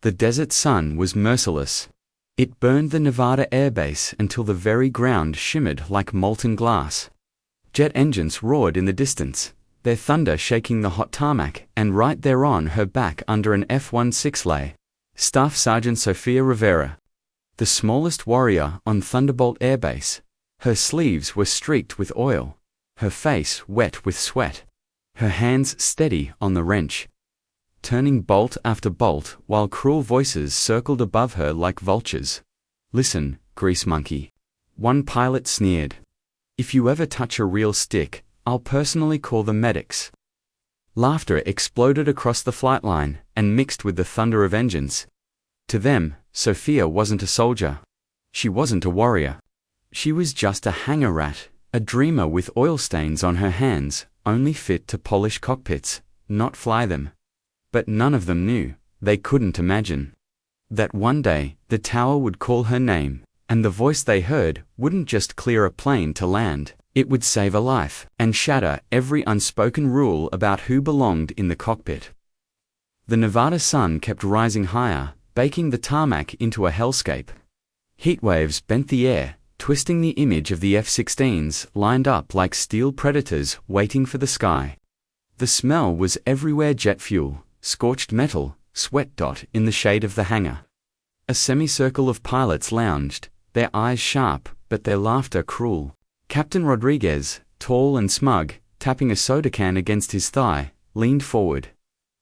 The desert sun was merciless. It burned the Nevada Air Base until the very ground shimmered like molten glass. Jet engines roared in the distance, their thunder shaking the hot tarmac, and right there on her back under an F-16 lay Staff Sergeant Sofia Rivera, the smallest warrior on Thunderbolt Air Base. Her sleeves were streaked with oil, her face wet with sweat, her hands steady on the wrench, turning bolt after bolt while cruel voices circled above her like vultures. "Listen, grease monkey," one pilot sneered. "If you ever touch a real stick, I'll personally call the medics." Laughter exploded across the flight line and mixed with the thunder of engines. To them, Sofia wasn't a soldier. She wasn't a warrior. She was just a hangar rat, a dreamer with oil stains on her hands, only fit to polish cockpits, not fly them. But none of them knew, they couldn't imagine, that one day the tower would call her name, and the voice they heard wouldn't just clear a plane to land, it would save a life and shatter every unspoken rule about who belonged in the cockpit. The Nevada sun kept rising higher, baking the tarmac into a hellscape. Heat waves bent the air, twisting the image of the F-16s lined up like steel predators waiting for the sky. The smell was everywhere: jet fuel, scorched metal, sweat dot in the shade of the hangar. A semicircle of pilots lounged, their eyes sharp, but their laughter cruel. Captain Rodriguez, tall and smug, tapping a soda can against his thigh, leaned forward.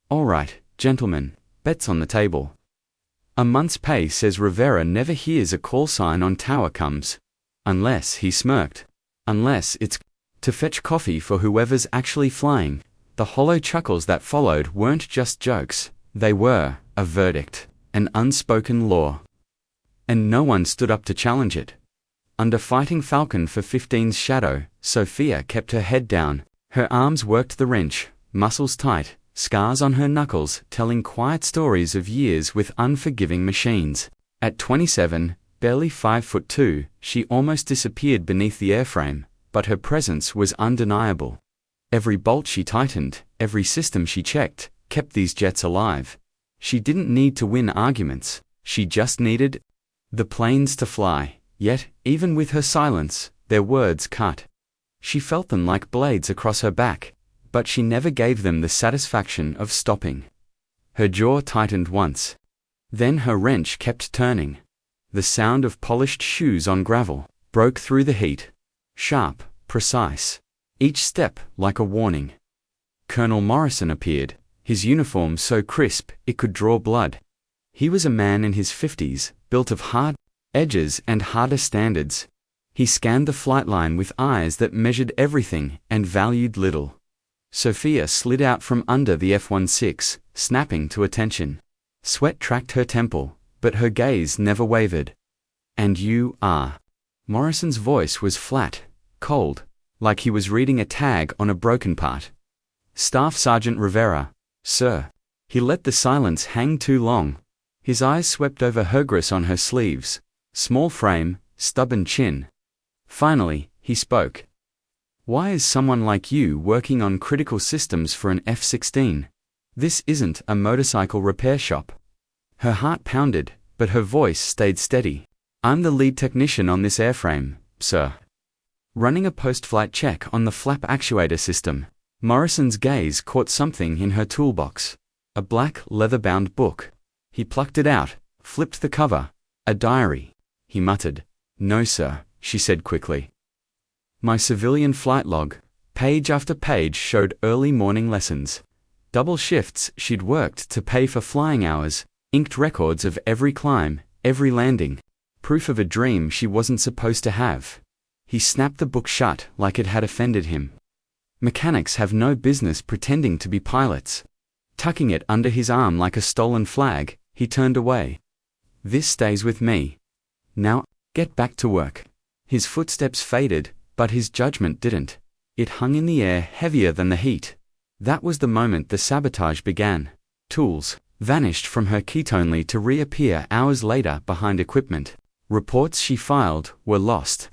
"All right, gentlemen, bets on the table. A month's pay says Rivera never hears a call sign on tower comes. Unless," he smirked, "unless it's to fetch coffee for whoever's actually flying." The hollow chuckles that followed weren't just jokes, they were a verdict, an unspoken law. And no one stood up to challenge it. Under Fighting Falcon for 15's shadow, Sofia kept her head down, her arms worked the wrench, muscles tight, scars on her knuckles telling quiet stories of years with unforgiving machines. At 27, barely 5'2", she almost disappeared beneath the airframe, but her presence was undeniable. Every bolt she tightened, every system she checked, kept these jets alive. She didn't need to win arguments, she just needed the planes to fly. Yet, even with her silence, their words cut. She felt them like blades across her back, but she never gave them the satisfaction of stopping. Her jaw tightened once. Then her wrench kept turning. The sound of polished shoes on gravel broke through the heat. Sharp, precise. Each step like a warning. Colonel Morrison appeared, his uniform so crisp it could draw blood. He was a man in his 50s, built of hard edges and harder standards. He scanned the flight line with eyes that measured everything and valued little. Sofia slid out from under the F-16, snapping to attention. Sweat tracked her temple, but her gaze never wavered. "And you are?" Morrison's voice was flat, cold, like he was reading a tag on a broken part. "Staff Sergeant Rivera, sir." He let the silence hang too long. His eyes swept over her grace on her sleeves. Small frame, stubborn chin. Finally, he spoke. "Why is someone like you working on critical systems for an F-16? This isn't a motorcycle repair shop." Her heart pounded, but her voice stayed steady. "I'm the lead technician on this airframe, sir. Running a post-flight check on the flap actuator system." Morrison's gaze caught something in her toolbox. A black, leather-bound book. He plucked it out, flipped the cover. "A diary," he muttered. "No, sir," she said quickly. "My civilian flight log." Page after page showed early morning lessons. Double shifts she'd worked to pay for flying hours, inked records of every climb, every landing. Proof of a dream she wasn't supposed to have. He snapped the book shut like it had offended him. Mechanics have no business pretending to be pilots. Tucking it under his arm like a stolen flag, he turned away. "This stays with me. Now, get back to work." His footsteps faded, but his judgment didn't. It hung in the air heavier than the heat. That was the moment the sabotage began. Tools vanished from her ketonely to reappear hours later behind equipment. Reports she filed were lost.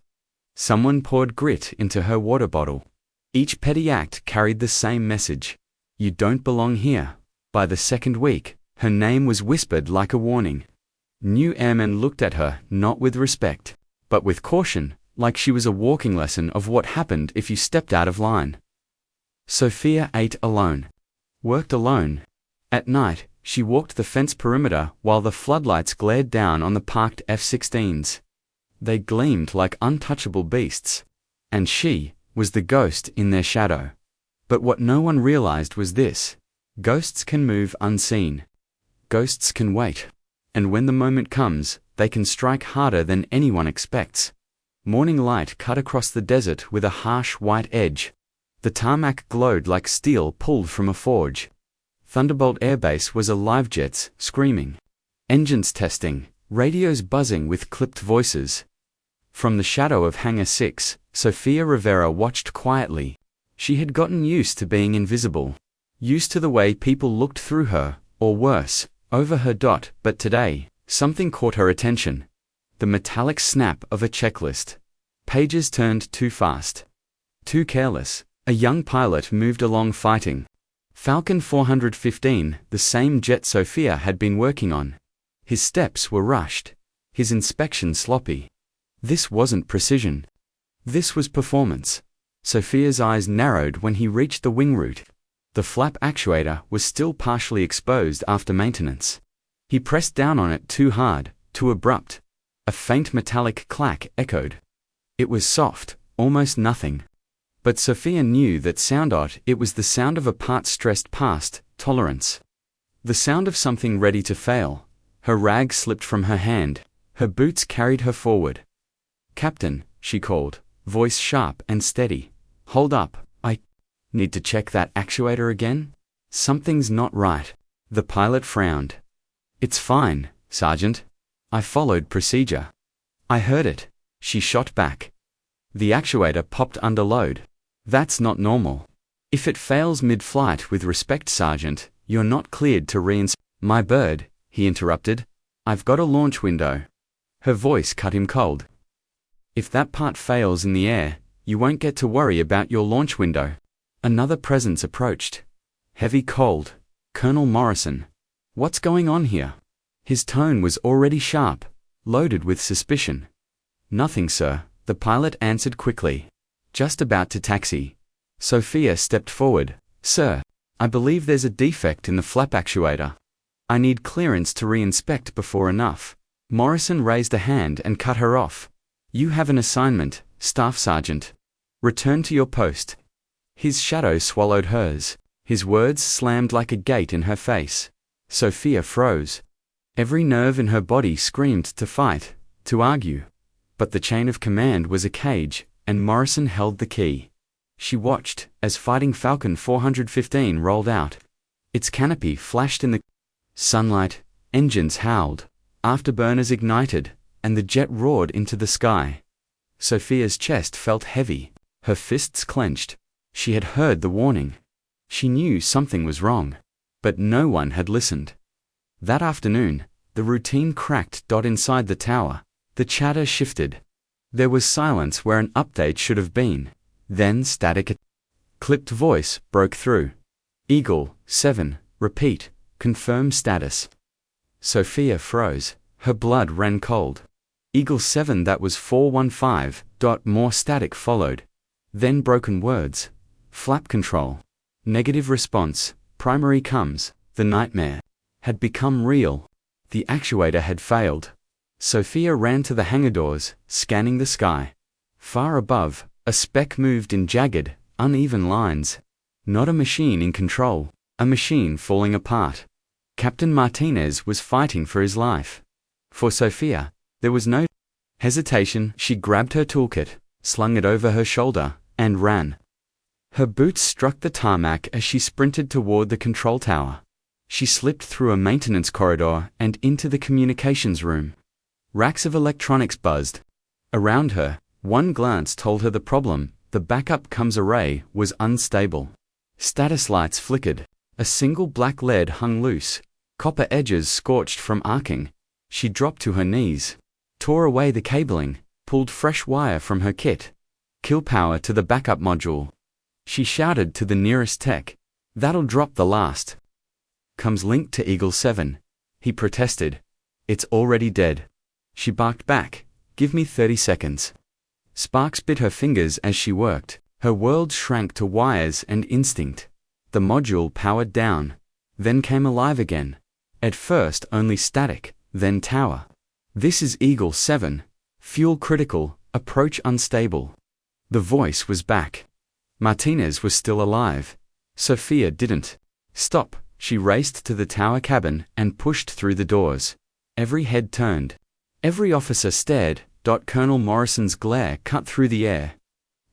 Someone poured grit into her water bottle. Each petty act carried the same message. You don't belong here. By the second week, Her name was whispered like a warning. New airmen looked at her, not with respect, but with caution, like she was a walking lesson of what happened if you stepped out of line. Sofia ate alone. Worked alone. At night, she walked the fence perimeter while the floodlights glared down on the parked F-16s. They gleamed like untouchable beasts. And she was the ghost in their shadow. But what no one realized was this: ghosts can move unseen. Ghosts can wait. And when the moment comes, they can strike harder than anyone expects. Morning light cut across the desert with a harsh white edge. The tarmac glowed like steel pulled from a forge. Thunderbolt Air Base was alive, jets screaming. Engines testing, radios buzzing with clipped voices. From the shadow of Hangar 6, Sofia Rivera watched quietly. She had gotten used to being invisible. Used to the way people looked through her, or worse, over her. But today, something caught her attention. The metallic snap of a checklist. Pages turned too fast. Too careless. A young pilot moved along fighting Falcon 415, the same jet Sofia had been working on. His steps were rushed. His inspection sloppy. This wasn't precision. This was performance. Sofia's eyes narrowed when he reached the wing root. The flap actuator was still partially exposed after maintenance. He pressed down on it too hard, too abrupt. A faint metallic clack echoed. It was soft, almost nothing. But Sofia knew that sound. It was the sound of a part stressed past tolerance. The sound of something ready to fail. Her rag slipped from her hand. Her boots carried her forward. "Captain," she called, voice sharp and steady. "Hold up, I need to check that actuator again? Something's not right." The pilot frowned. "It's fine, Sergeant. I followed procedure." "I heard it," she shot back. "The actuator popped under load. That's not normal. If it fails mid-flight, with respect, Sergeant, you're not cleared to reinstate." "My bird," he interrupted. "I've got a launch window." Her voice cut him cold. "If that part fails in the air, you won't get to worry about your launch window." Another presence approached. Heavy, cold. Colonel Morrison. "What's going on here?" His tone was already sharp, loaded with suspicion. "Nothing, sir," the pilot answered quickly. "Just about to taxi." Sofia stepped forward. "Sir, I believe there's a defect in the flap actuator. I need clearance to re-inspect before enough." Morrison raised a hand and cut her off. "You have an assignment, Staff Sergeant. Return to your post." His shadow swallowed hers. His words slammed like a gate in her face. Sofia froze. Every nerve in her body screamed to fight, to argue. But the chain of command was a cage, and Morrison held the key. She watched as Fighting Falcon 415 rolled out. Its canopy flashed in the sunlight, engines howled, afterburners ignited, and the jet roared into the sky. Sofia's chest felt heavy, her fists clenched. She had heard the warning. She knew something was wrong, but no one had listened. That afternoon, the routine cracked. Inside the tower, the chatter shifted. There was silence where an update should have been. Then static. A clipped voice broke through. "Eagle-7, repeat, confirm status." Sofia froze. Her blood ran cold. "Eagle-7, that was 415. More static followed. Then broken words. "Flap control. Negative response. Primary comes." The nightmare had become real. The actuator had failed. Sofia ran to the hangar doors, scanning the sky. Far above, a speck moved in jagged, uneven lines. Not a machine in control, a machine falling apart. Captain Martinez was fighting for his life. For Sofia, there was no hesitation. She grabbed her toolkit, slung it over her shoulder, and ran. Her boots struck the tarmac as she sprinted toward the control tower. She slipped through a maintenance corridor and into the communications room. Racks of electronics buzzed. Around her, one glance told her the problem: the backup comms array was unstable. Status lights flickered. A single black lead hung loose, copper edges scorched from arcing. She dropped to her knees, tore away the cabling, pulled fresh wire from her kit. "Kill power to the backup module." She shouted to the nearest tech. "That'll drop the last." comes linked to Eagle-7. He protested. It's already dead. She barked back. Give me 30 seconds. Sparks bit her fingers as she worked. Her world shrank to wires and instinct. The module powered down, then came alive again. At first only static, then tower. This is Eagle-7. Fuel critical, approach unstable. The voice was back. Martinez was still alive. Sofia didn't. Stop. She raced to the tower cabin and pushed through the doors. Every head turned. Every officer stared. Colonel Morrison's glare cut through the air.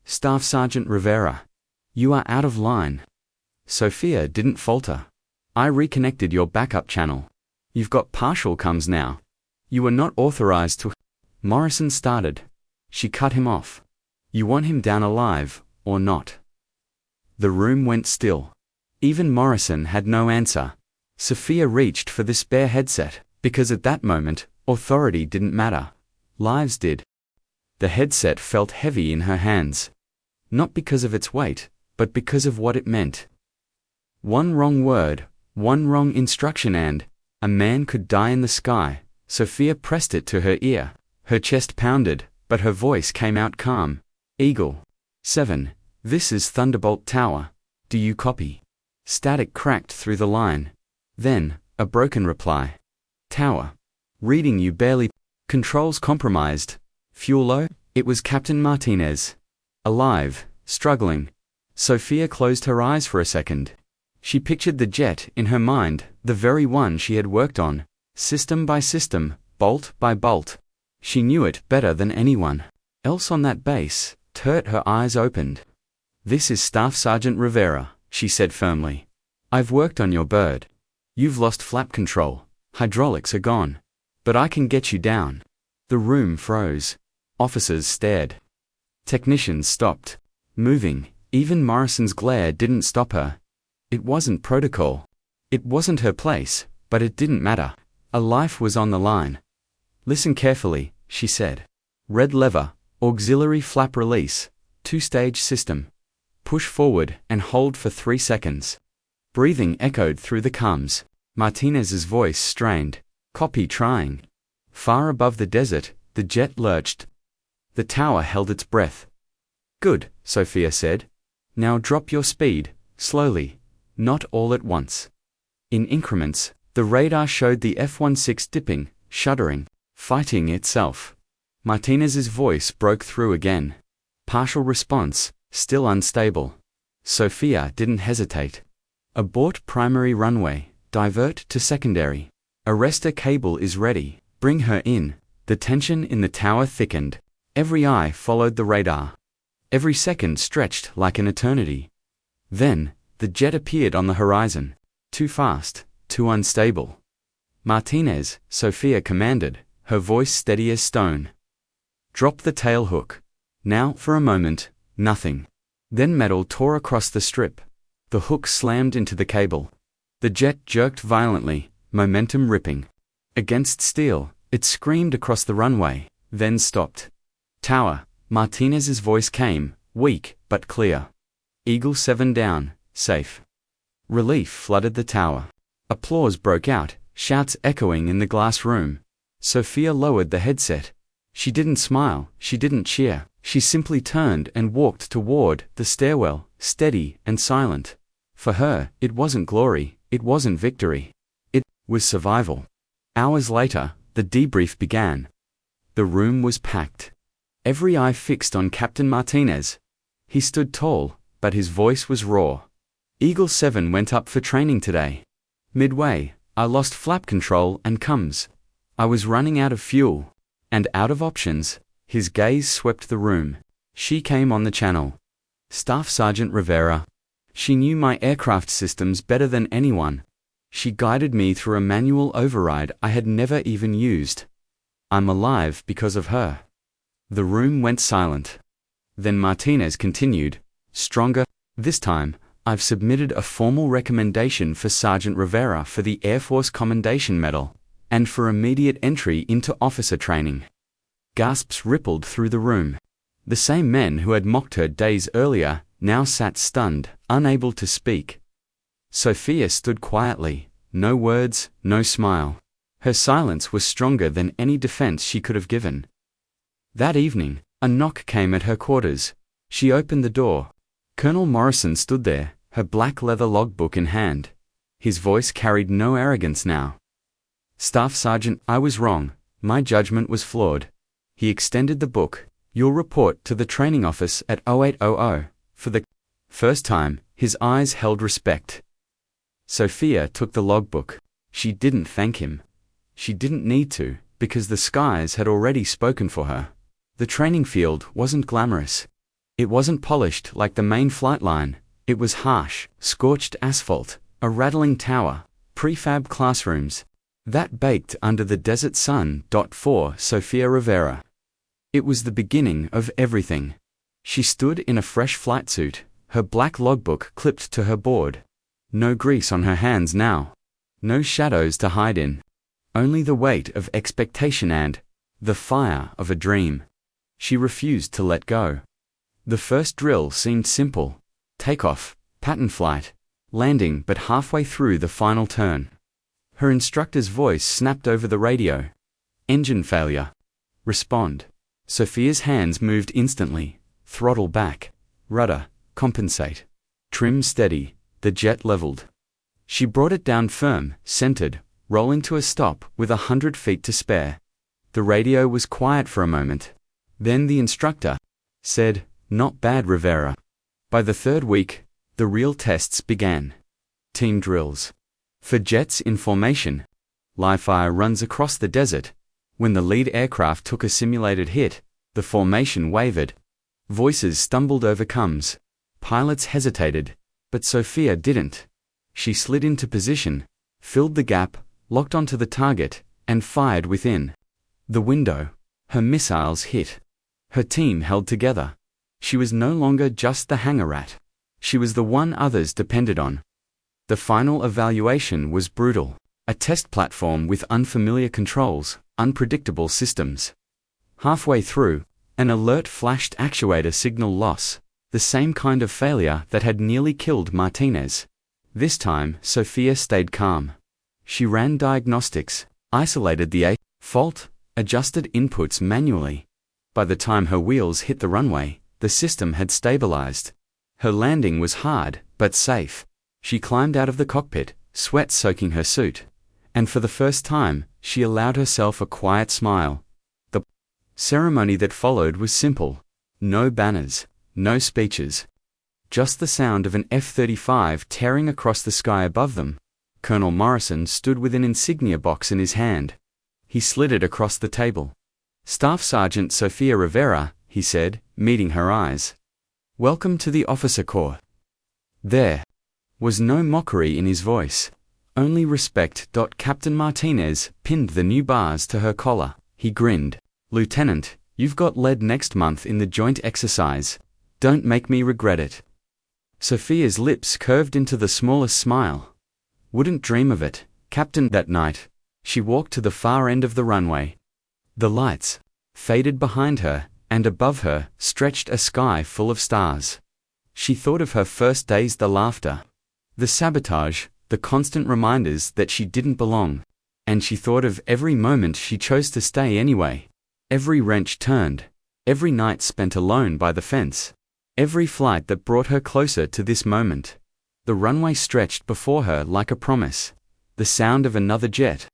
Staff Sergeant Rivera. You are out of line. Sofia didn't falter. I reconnected your backup channel. You've got partial comms now. You were not authorized to. Morrison started. She cut him off. You want him down alive, or not? The room went still. Even Morrison had no answer. Sofia reached for the spare headset, because at that moment, authority didn't matter. Lives did. The headset felt heavy in her hands. Not because of its weight, but because of what it meant. One wrong word, one wrong instruction and a man could die in the sky. Sofia pressed it to her ear. Her chest pounded, but her voice came out calm. Eagle-7, this is Thunderbolt Tower. Do you copy? Static cracked through the line. Then, a broken reply. Tower. Reading you barely. Controls compromised. Fuel low? It was Captain Martinez. Alive, struggling. Sofia closed her eyes for a second. She pictured the jet in her mind, the very one she had worked on, system by system, bolt by bolt. She knew it better than anyone else on that base. Her eyes opened. This is Staff Sergeant Rivera, she said firmly. I've worked on your bird. You've lost flap control. Hydraulics are gone. But I can get you down. The room froze. Officers stared. Technicians stopped moving. Even Morrison's glare didn't stop her. It wasn't protocol. It wasn't her place, but it didn't matter. A life was on the line. Listen carefully, she said. Red lever, auxiliary flap release, 2-stage system. Push forward and hold for 3 seconds. Breathing echoed through the comms. Martinez's voice strained. Copy trying. Far above the desert, the jet lurched. The tower held its breath. Good, Sofia said. Now drop your speed, slowly, not all at once. In increments, the radar showed the F-16 dipping, shuddering, fighting itself. Martinez's voice broke through again. Partial response, still unstable. Sofia didn't hesitate. Abort primary runway, divert to secondary. Arrestor cable is ready, bring her in. The tension in the tower thickened. Every eye followed the radar. Every second stretched like an eternity. Then, the jet appeared on the horizon. Too fast, too unstable. Martinez, Sofia commanded, her voice steady as stone. Drop the tail hook. Now, for a moment, nothing. Then metal tore across the strip. The hook slammed into the cable. The jet jerked violently, momentum ripping. Against steel, it screamed across the runway, then stopped. Tower, Martinez's voice came, weak but clear. Eagle-7 down, safe. Relief flooded the tower. Applause broke out, shouts echoing in the glass room. Sofia lowered the headset. She didn't smile, she didn't cheer. She simply turned and walked toward the stairwell, steady and silent. For her, it wasn't glory, it wasn't victory. It was survival. Hours later, the debrief began. The room was packed. Every eye fixed on Captain Martinez. He stood tall, but his voice was raw. Eagle-7 went up for training today. Midway, I lost flap control and comms. I was running out of fuel. And out of options. His gaze swept the room. She came on the channel. Staff Sergeant Rivera. She knew my aircraft systems better than anyone. She guided me through a manual override I had never even used. I'm alive because of her. The room went silent. Then Martinez continued, stronger. This time, I've submitted a formal recommendation for Sergeant Rivera for the Air Force Commendation Medal, and for immediate entry into officer training. Gasps rippled through the room. The same men who had mocked her days earlier now sat stunned, unable to speak. Sofia stood quietly, No words, no smile. Her silence was stronger than any defense she could have given. That evening, a knock came at her quarters. She opened the door. Colonel Morrison stood there, her black leather logbook in hand. His voice carried no arrogance now. "Staff Sergeant, I was wrong. My judgment was flawed." He extended the book. "You'll report to the training office at 0800. For the first time, his eyes held respect. Sofia took the logbook. She didn't thank him. She didn't need to, because the skies had already spoken for her. The training field wasn't glamorous. It wasn't polished like the main flight line. It was harsh, scorched asphalt, a rattling tower, prefab classrooms. That baked under the desert sun. For Sofia Rivera, it was the beginning of everything. She stood in a fresh flight suit, her black logbook clipped to her board. No grease on her hands now. No shadows to hide in. Only the weight of expectation and the fire of a dream. She refused to let go. The first drill seemed simple. Takeoff, pattern flight, landing, but halfway through the final turn, her instructor's voice snapped over the radio. "Engine failure. Respond." Sofia's hands moved instantly. Throttle back. Rudder. Compensate. Trim steady. The jet leveled. She brought it down firm, centered, rolling to a stop with 100 feet to spare. The radio was quiet for a moment. Then the instructor said, "Not bad, Rivera." By the third week, the real tests began. Team drills. For jets in formation. Live fire runs across the desert. When the lead aircraft took a simulated hit, the formation wavered. Voices stumbled over coms. Pilots hesitated, but Sofia didn't. She slid into position, filled the gap, locked onto the target, and fired within the window. Her missiles hit. Her team held together. She was no longer just the hangar rat. She was the one others depended on. The final evaluation was brutal. A test platform with unfamiliar controls, unpredictable systems. Halfway through, an alert flashed: actuator signal loss, the same kind of failure that had nearly killed Martinez. This time, Sofia stayed calm. She ran diagnostics, isolated the fault, adjusted inputs manually. By the time her wheels hit the runway, the system had stabilized. Her landing was hard, but safe. She climbed out of the cockpit, sweat soaking her suit. And for the first time, she allowed herself a quiet smile. The ceremony that followed was simple. No banners, no speeches. Just the sound of an F-35 tearing across the sky above them. Colonel Morrison stood with an insignia box in his hand. He slid it across the table. "Staff Sergeant Sofia Rivera," he said, meeting her eyes. "Welcome to the Officer Corps." There was no mockery in his voice, only respect. Captain Martinez pinned the new bars to her collar. He grinned. "Lieutenant, you've got lead next month in the joint exercise. Don't make me regret it." Sofia's lips curved into the smallest smile. "Wouldn't dream of it, Captain." That night, she walked to the far end of the runway. The lights faded behind her, and above her stretched a sky full of stars. She thought of her first days, the laughter, the sabotage, the constant reminders that she didn't belong. And she thought of every moment she chose to stay anyway. Every wrench turned. Every night spent alone by the fence. Every flight that brought her closer to this moment. The runway stretched before her like a promise. The sound of another jet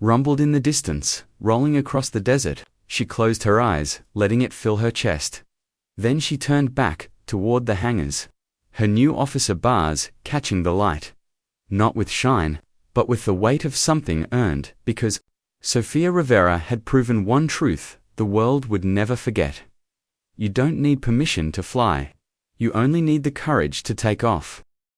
rumbled in the distance, rolling across the desert. She closed her eyes, letting it fill her chest. Then she turned back, toward the hangars. Her new officer bars catching the light. Not with shine, but with the weight of something earned, because Sofia Rivera had proven one truth the world would never forget. You don't need permission to fly. You only need the courage to take off.